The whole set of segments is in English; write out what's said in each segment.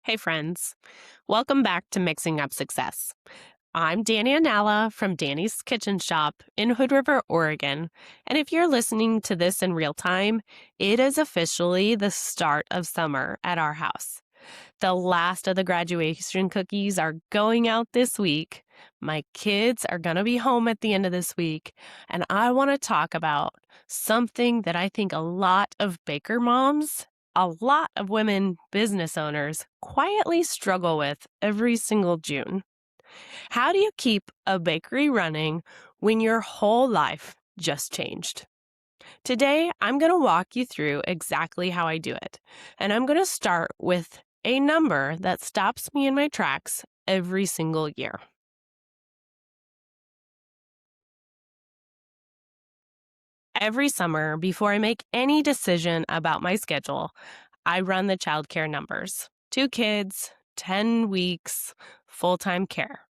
Hey, friends. Welcome back to Mixing Up Success. I'm Dani Annala from Dani's Kitchen Shop in Hood River, Oregon. And if you're listening to this in real time, it is officially the start of summer at our house. The last of the graduation cookies are going out this week. My kids are going to be home at the end of this week. And I want to talk about something that I think a lot of baker moms, a lot of women business owners quietly struggle with every single June. How do you keep a bakery running when your whole life just changed? Today, I'm going to walk you through exactly how I do it. And I'm going to start with a number that stops me in my tracks every single year. Every summer, before I make any decision about my schedule, I run the childcare numbers. 2 kids, 10 weeks, full-time care.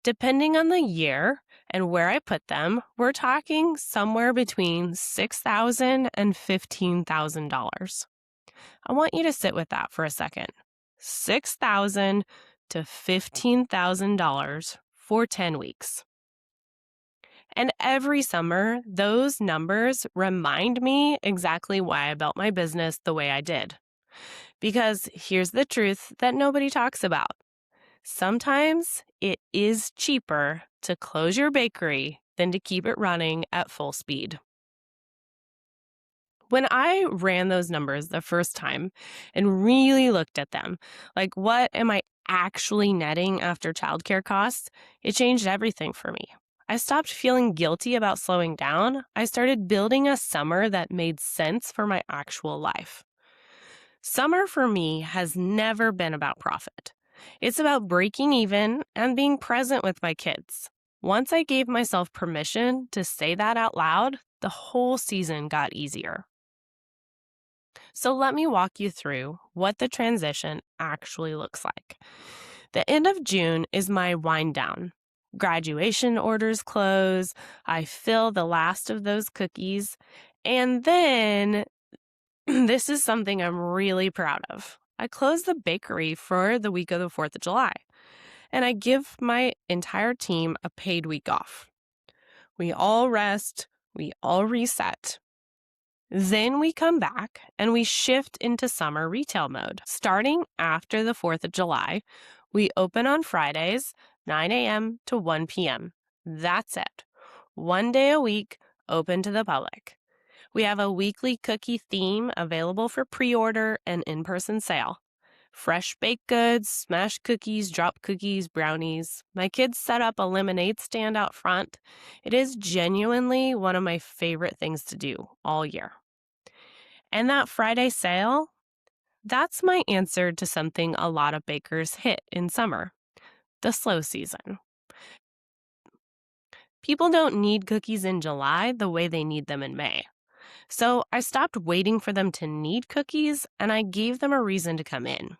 Depending on the year and where I put them, we're talking somewhere between $6,000 and $15,000. I want you to sit with that for a second. $6,000 to $15,000 for 10 weeks. And every summer, those numbers remind me exactly why I built my business the way I did. Because here's the truth that nobody talks about. Sometimes it is cheaper to close your bakery than to keep it running at full speed. When I ran those numbers the first time and really looked at them, like what am I actually netting after childcare costs, it changed everything for me. I stopped feeling guilty about slowing down. I started building a summer that made sense for my actual life. Summer for me has never been about profit. It's about breaking even and being present with my kids. Once I gave myself permission to say that out loud, the whole season got easier. So let me walk you through what the transition actually looks like. The end of June is my wind down. Graduation orders close, I fill the last of those cookies, and then this is something I'm really proud of. I close the bakery for the week of the 4th of July, and I give my entire team a paid week off. We all rest, we all reset. Then we come back and we shift into summer retail mode. Starting after the 4th of July, we open on Fridays, 9 a.m. to 1 p.m. That's it. 1 day a week, open to the public. We have a weekly cookie theme available for pre-order and in-person sale. Fresh baked goods, smashed cookies, drop cookies, brownies. My kids set up a lemonade stand out front. It is genuinely one of my favorite things to do all year. And that Friday sale, that's my answer to something a lot of bakers hit in summer, the slow season. People don't need cookies in July the way they need them in May. So I stopped waiting for them to need cookies and I gave them a reason to come in.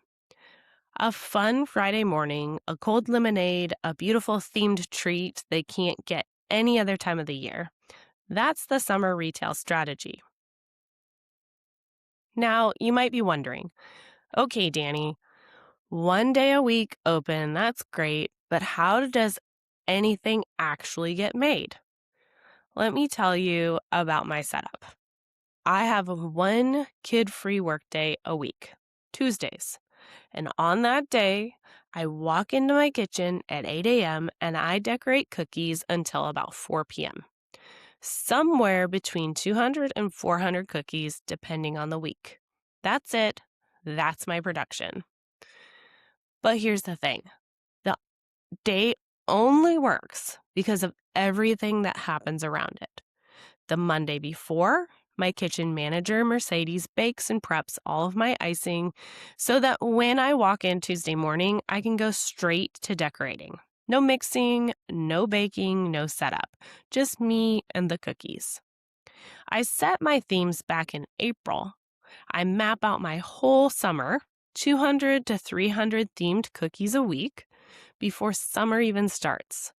A fun Friday morning, a cold lemonade, a beautiful themed treat they can't get any other time of the year. That's the summer retail strategy. Now, you might be wondering, okay, Dani, 1 day a week open, that's great, but how does anything actually get made? Let me tell you about my setup. I have 1 kid-free workday a week, Tuesdays. And on that day, I walk into my kitchen at 8 a.m. and I decorate cookies until about 4 p.m. Somewhere between 200 and 400 cookies, depending on the week. That's it. That's my production. But here's the thing. The day only works because of everything that happens around it. The Monday before, my kitchen manager, Mercedes, bakes and preps all of my icing so that when I walk in Tuesday morning, I can go straight to decorating. No mixing, no baking, no setup, just me and the cookies. I set my themes back in April. I map out my whole summer, 200 to 300 themed cookies a week before summer even starts.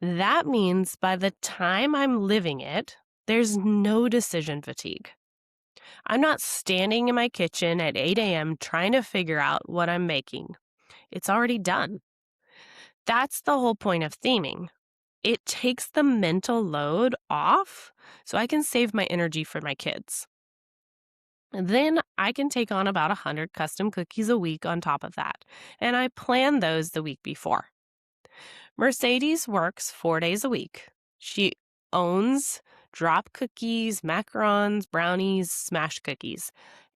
That means by the time I'm living it, there's no decision fatigue. I'm not standing in my kitchen at 8 a.m. trying to figure out what I'm making. It's already done. That's the whole point of theming. It takes the mental load off so I can save my energy for my kids. Then I can take on about 100 custom cookies a week on top of that, and I plan those the week before. Mercedes works 4 days a week. She owns drop cookies, macarons, brownies, smash cookies.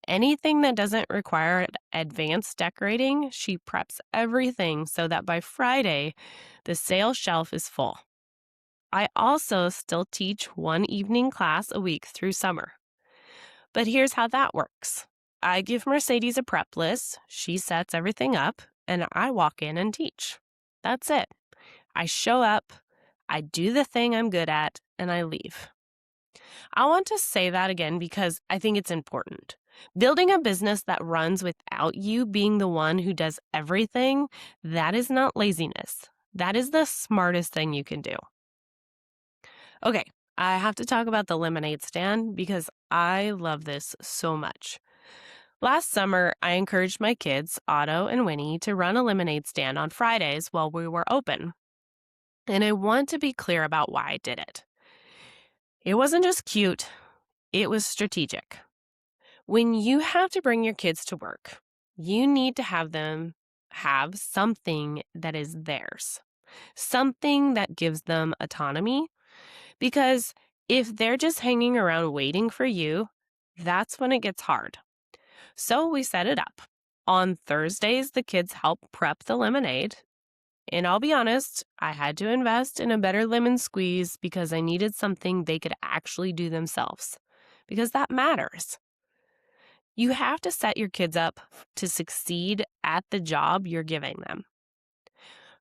Anything that doesn't require advanced decorating, she preps everything so that by Friday, the sale shelf is full. I also still teach one evening class a week through summer. But here's how that works. I give Mercedes a prep list, she sets everything up, and I walk in and teach. That's it. I show up, I do the thing I'm good at, and I leave. I want to say that again because I think it's important. Building a business that runs without you being the one who does everything, that is not laziness. That is the smartest thing you can do. Okay, I have to talk about the lemonade stand because I love this so much. Last summer, I encouraged my kids, Otto and Winnie, to run a lemonade stand on Fridays while we were open. And I want to be clear about why I did it. It wasn't just cute, it was strategic. When you have to bring your kids to work, you need to have them have something that is theirs, something that gives them autonomy. Because if they're just hanging around waiting for you, that's when it gets hard. So we set it up. On Thursdays, the kids help prep the lemonade. And I'll be honest, I had to invest in a better lemon squeeze because I needed something they could actually do themselves. Because that matters. You have to set your kids up to succeed at the job you're giving them.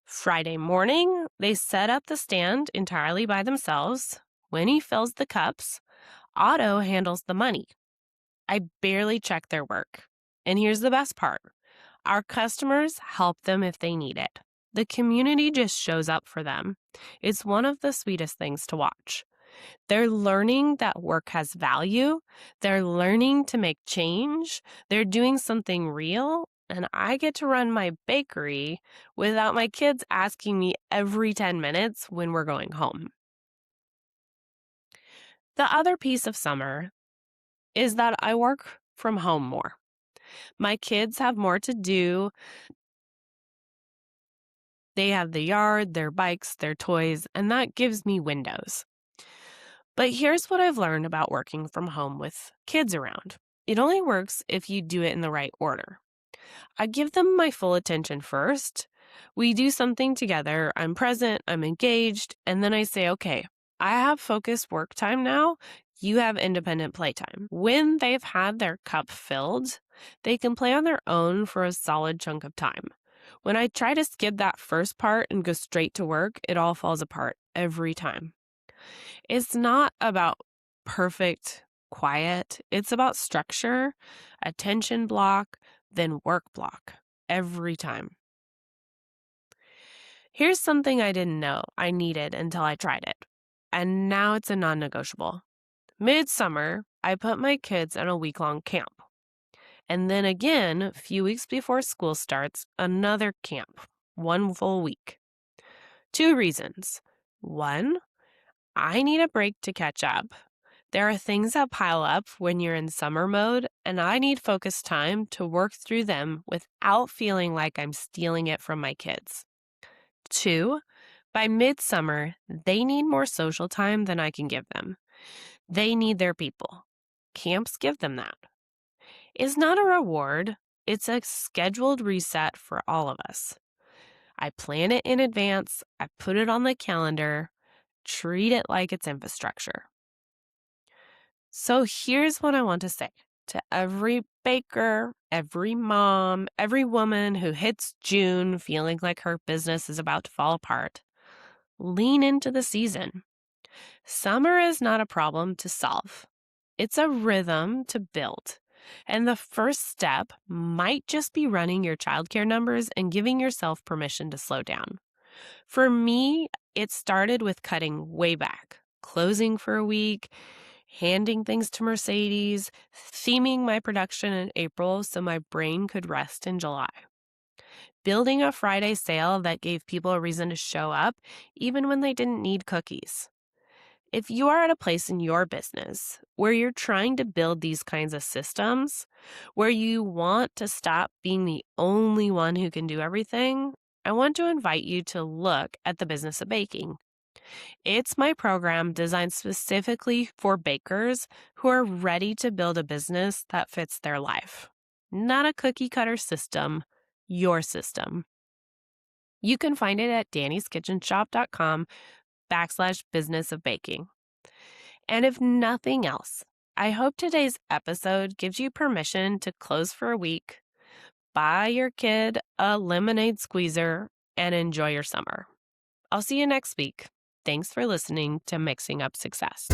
Friday morning, they set up the stand entirely by themselves. Winnie fills the cups. Otto handles the money. I barely check their work. And here's the best part. Our customers help them if they need it. The community just shows up for them. It's one of the sweetest things to watch. They're learning that work has value. They're learning to make change. They're doing something real. And I get to run my bakery without my kids asking me every 10 minutes when we're going home. The other piece of summer is that I work from home more. My kids have more to do. They have the yard, their bikes, their toys, and that gives me windows. But here's what I've learned about working from home with kids around. It only works if you do it in the right order. I give them my full attention first. We do something together. I'm present, I'm engaged, and then I say, okay, I have focused work time now. You have independent playtime. When they've had their cup filled, they can play on their own for a solid chunk of time. When I try to skip that first part and go straight to work, it all falls apart every time. It's not about perfect quiet. It's about structure, attention block, then work block every time. Here's something I didn't know I needed until I tried it. And now it's a non-negotiable. Midsummer, I put my kids in a week-long camp. And then again, a few weeks before school starts, another camp, 1 full week. 2 reasons. 1, I need a break to catch up. There are things that pile up when you're in summer mode, and I need focused time to work through them without feeling like I'm stealing it from my kids. 2, by midsummer, they need more social time than I can give them. They need their people. Camps give them that. It's not a reward, it's a scheduled reset for all of us. I plan it in advance, I put it on the calendar, treat it like it's infrastructure. So here's what I want to say to every baker, every mom, every woman who hits June feeling like her business is about to fall apart. Lean into the season. Summer is not a problem to solve. It's a rhythm to build. And the first step might just be running your childcare numbers and giving yourself permission to slow down. For me, it started with cutting way back, closing for a week, handing things to Mercedes, theming my production in April so my brain could rest in July, building a Friday sale that gave people a reason to show up even when they didn't need cookies. If you are at a place in your business where you're trying to build these kinds of systems, where you want to stop being the only one who can do everything, I want to invite you to look at the business of baking. It's my program designed specifically for bakers who are ready to build a business that fits their life. Not a cookie cutter system, your system. You can find it at dannyskitchenshop.com/business of baking. And if nothing else, I hope today's episode gives you permission to close for a week, buy your kid a lemonade squeezer, and enjoy your summer. I'll see you next week. Thanks for listening to Mixing Up Success.